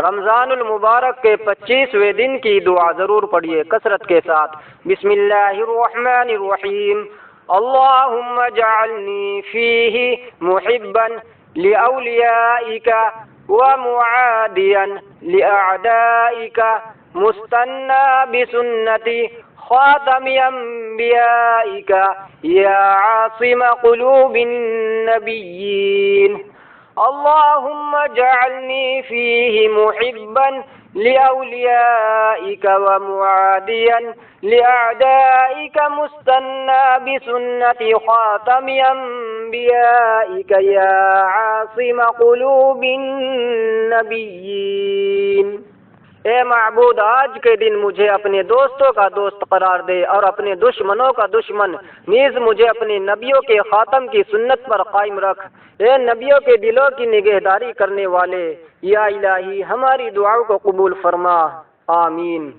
رمضان المبارک کے 25ویں دن کی دعا ضرور پڑھیے کثرت کے ساتھ۔ بسم اللہ الرحمن الرحیم، اللہم اجعلنی فیہ محبا لأولیائک ومعادیا لأعدائک مستنا بسنتی خاتم انبیائک یا عاصم قلوب النبیین۔ اللهم اجعلني فيه محبا لأوليائك ومعاديا لأعدائك مستنا بسنة خاتم أنبيائك يا عاصم قلوب النبيين۔ اے معبود، آج کے دن مجھے اپنے دوستوں کا دوست قرار دے اور اپنے دشمنوں کا دشمن، نیز مجھے اپنے نبیوں کے خاتم کی سنت پر قائم رکھ۔ اے نبیوں کے دلوں کی نگہداری کرنے والے، یا الہی ہماری دعاؤں کو قبول فرما، آمین۔